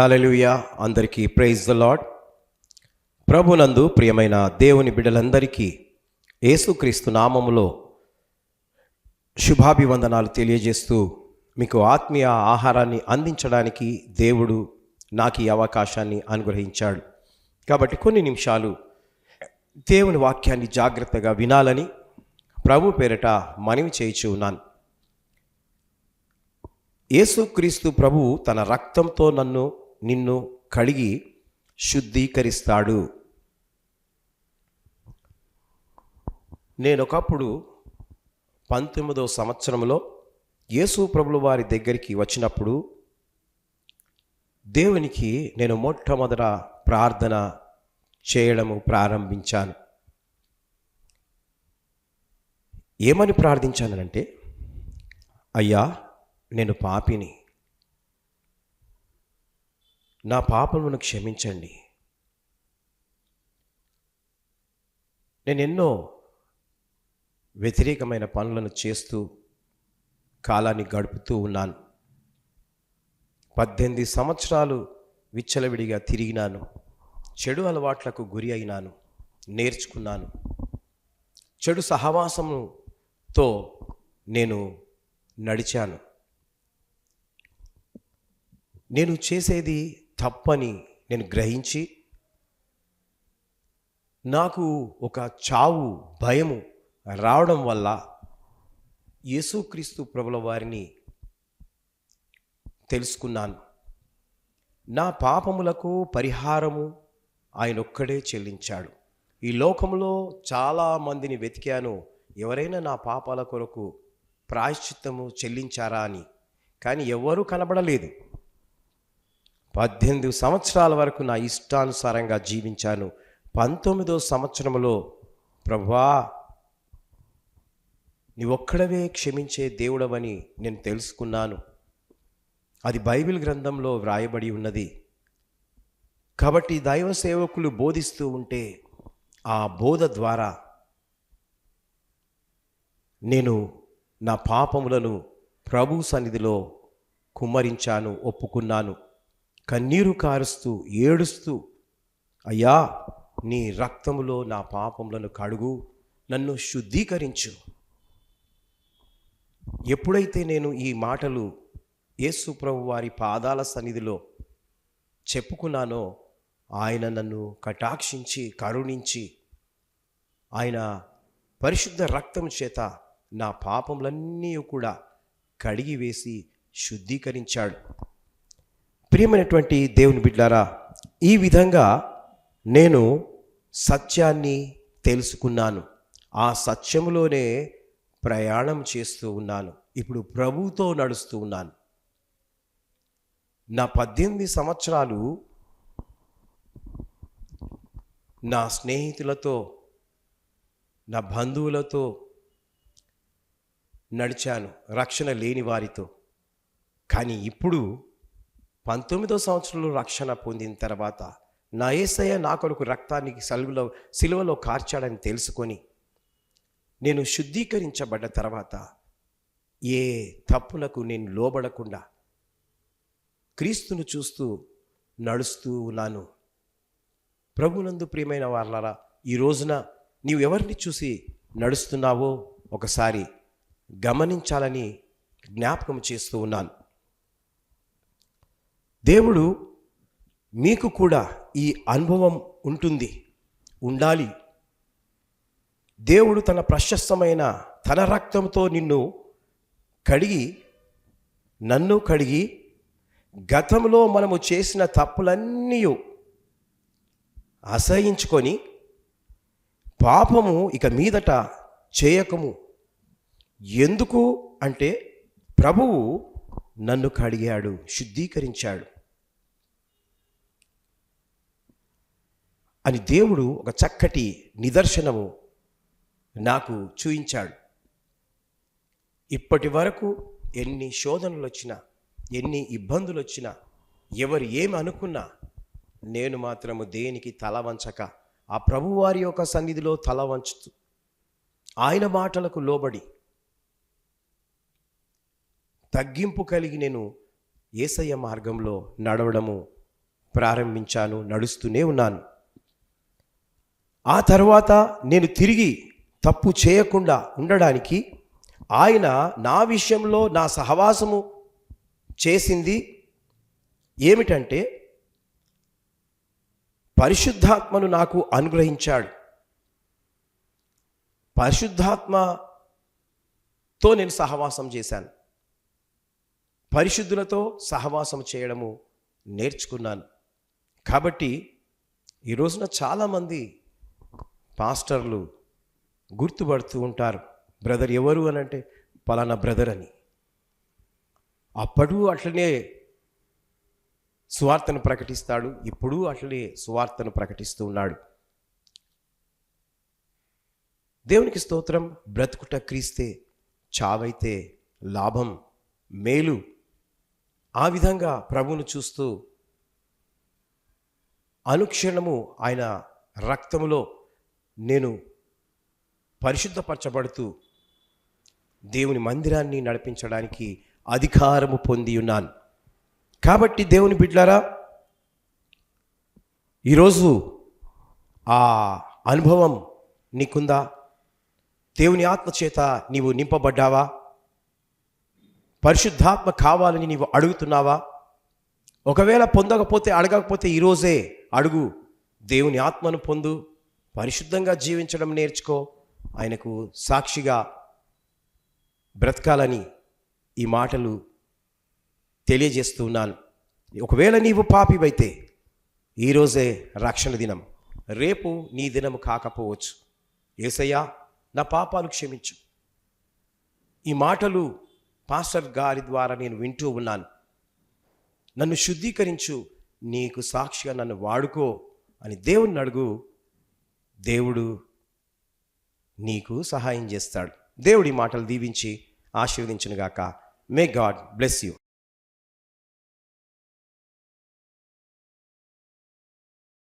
హల్లెలూయా. అందరికీ praise the lord. ప్రభునందు ప్రియమైన దేవుని బిడ్డలందరికీ యేసుక్రీస్తు నామములో శుభాభివందనాలు తెలియజేస్తూ మీకు ఆత్మీయ ఆహారాన్ని అందించడానికి దేవుడు నాకు ఈ అవకాశాన్ని అనుగ్రహించాడు. కాబట్టి కొన్ని నిమిషాలు దేవుని వాక్యాన్ని జాగ్రత్తగా వినాలని ప్రభు పేరిట మనవి చేయుచు ఉన్నాను. యేసుక్రీస్తు ప్రభువు తన రక్తంతో నిన్ను కడిగి శుద్ధీకరిస్తాడు. నేనొకప్పుడు 19వ సంవత్సరంలో యేసు ప్రభుల వారి దగ్గరికి వచ్చినప్పుడు దేవునికి నేను మొట్టమొదట ప్రార్థన చేయడము ప్రారంభించాను. ఏమని ప్రార్థించానంటే, అయ్యా నేను పాపిని, నా పాపమును క్షమించండి. నేను ఎన్నో వ్యతిరేకమైన పనులను చేస్తూ కాలాన్ని గడుపుతూ ఉన్నాను. 18 సంవత్సరాలు విచ్చలవిడిగా తిరిగినాను. చెడు అలవాట్లకు గురి అయినాను, నేర్చుకున్నాను. చెడు సహవాసముతో నేను నడిచాను. నేను చేసేది తప్పని నేను గ్రహించి నాకు ఒక చావు భయము రావడం వల్ల యేసుక్రీస్తు ప్రభుల వారిని తెలుసుకున్నాను. నా పాపములకు పరిహారము ఆయన ఒక్కడే చెల్లించాడు. ఈ లోకంలో చాలామందిని వెతికాను, ఎవరైనా నా పాపాల కొరకు ప్రాయశ్చిత్తము చెల్లించారా అని, కానీ ఎవరూ కనబడలేదు. 18 సంవత్సరాల వరకు నా ఇష్టానుసారంగా జీవించాను. 19వ సంవత్సరంలో ప్రభువా నీవొక్కడవే క్షమించే దేవుడవని నేను తెలుసుకున్నాను. అది బైబిల్ గ్రంథంలో వ్రాయబడి ఉన్నది. కాబట్టి దైవ సేవకులు బోధిస్తూ ఉంటే ఆ బోధ ద్వారా నేను నా పాపములను ప్రభు సన్నిధిలో కుమ్మరించాను, ఒప్పుకున్నాను. కన్నీరు కారుస్తూ ఏడుస్తూ, అయ్యా నీ రక్తములో నా పాపములను కడుగు, నన్ను శుద్ధీకరించు. ఎప్పుడైతే నేను ఈ మాటలు యేసు ప్రభు వారి పాదాల సన్నిధిలో చెప్పుకున్నానో, ఆయన నన్ను కటాక్షించి కరుణించి ఆయన పరిశుద్ధ రక్తం చేత నా పాపములన్నీ కూడా కడిగి వేసి శుద్ధీకరించాడు. ప్రియమైనటువంటి దేవుని బిడ్డలారా, ఈ విధంగా నేను సత్యాన్ని తెలుసుకున్నాను. ఆ సత్యములోనే ప్రయాణం చేస్తూ ఉన్నాను. ఇప్పుడు ప్రభువుతో నడుస్తూ ఉన్నాను. నా 18 సంవత్సరాలు నా స్నేహితులతో, నా బంధువులతో నడిచాను, రక్షణ లేని వారితో. కానీ ఇప్పుడు 19వ సంవత్సరంలో రక్షణ పొందిన తర్వాత నా యేసయ్య నా కొరకు రక్తానికి సిలువలో కార్చాడని తెలుసుకొని నేను శుద్ధీకరించబడ్డ తర్వాత ఏ తప్పులకు నేను లోబడకుండా క్రీస్తును చూస్తూ నడుస్తూ ఉన్నాను. ప్రభునందు ప్రియమైన వారలారా, ఈ రోజున నీవు ఎవరిని చూసి నడుస్తున్నావో ఒకసారి గమనించాలని జ్ఞాపకం చేస్తూ ఉన్నాను. దేవుడు మీకు కూడా ఈ అనుభవం ఉండాలి. దేవుడు తన ప్రశస్తమైన తన రక్తంతో నన్ను కడిగి గతంలో మనము చేసిన తప్పులన్నీ అసహించుకొని పాపము ఇక మీదట చేయకము. ఎందుకు అంటే ప్రభువు నన్ను కడిగాడు, శుద్ధీకరించాడు అని దేవుడు ఒక చక్కటి నిదర్శనము నాకు చూయించాడు. ఇప్పటి వరకు ఎన్ని శోధనలు వచ్చినా, ఎన్ని ఇబ్బందులు వచ్చినా, ఎవరు ఏమి అనుకున్నా, నేను మాత్రము దేనికి తల వంచక ఆ ప్రభువారి యొక్క సన్నిధిలో తల వంచుతూ ఆయన మాటలకు లోబడి తగ్గింపు కలిగి నేను యేసయ్య మార్గంలో నడవడము ప్రారంభించాను, నడుస్తూనే ఉన్నాను. ఆ తర్వాత నేను తిరిగి తప్పు చేయకుండా ఉండడానికి ఆయన నా విషయంలో నా సహవాసము చేసింది ఏమిటంటే పరిశుద్ధాత్మను నాకు అనుగ్రహించాడు. పరిశుద్ధాత్మతో నేను సహవాసం చేశాను. పరిశుద్ధులతో సహవాసం చేయడము నేర్చుకున్నాను. కాబట్టి ఈ రోజున చాలామంది పాస్టర్లు గుర్తుపడుతూ ఉంటారు, బ్రదర్ ఎవరు అని అంటే పలానా బ్రదర్ అని. అప్పుడు అట్లనే సువార్తను ప్రకటిస్తాడు, ఇప్పుడు అట్లనే సువార్తను ప్రకటిస్తూ ఉన్నాడు. దేవునికి స్తోత్రం. బ్రతుకుట క్రీస్తే, చావైతే లాభం, మేలు. ఆ విధంగా ప్రభువును చూస్తూ అనుక్షణము ఆయన రక్తములో నేను పరిశుద్ధపరచబడుతూ దేవుని మందిరాన్ని నడిపించడానికి అధికారము పొంది ఉన్నాను. కాబట్టి దేవుని బిడ్డలారా, ఈరోజు ఆ అనుభవం నీకుందా? దేవుని ఆత్మ చేత నీవు నింపబడ్డావా? పరిశుద్ధాత్మ కావాలని నీవు అడుగుతున్నావా? ఒకవేళ పొందకపోతే, అడగకపోతే ఈరోజే అడుగు. దేవుని ఆత్మను పొందు, పరిశుద్ధంగా జీవించడం నేర్చుకో, ఆయనకు సాక్షిగా బ్రతకాలని ఈ మాటలు తెలియజేస్తున్నాను. ఒకవేళ నీవు పాపివైతే ఈరోజే రక్షణ దినం, రేపు నీ దినము కాకపోవచ్చు. యేసయ్యా నా పాపాలు క్షమించు. ఈ మాటలు పాస్టర్ గారి ద్వారా నేను వింటూ ఉన్నాను. నన్ను శుద్ధీకరించు, నీకు సాక్షిగా నన్ను వాడుకో అని దేవుణ్ణి అడుగు. దేవుడు నీకు సహాయం చేస్తాడు. దేవుడి మాటలు దీవించి ఆశీర్వదించునుగాక. May God bless you.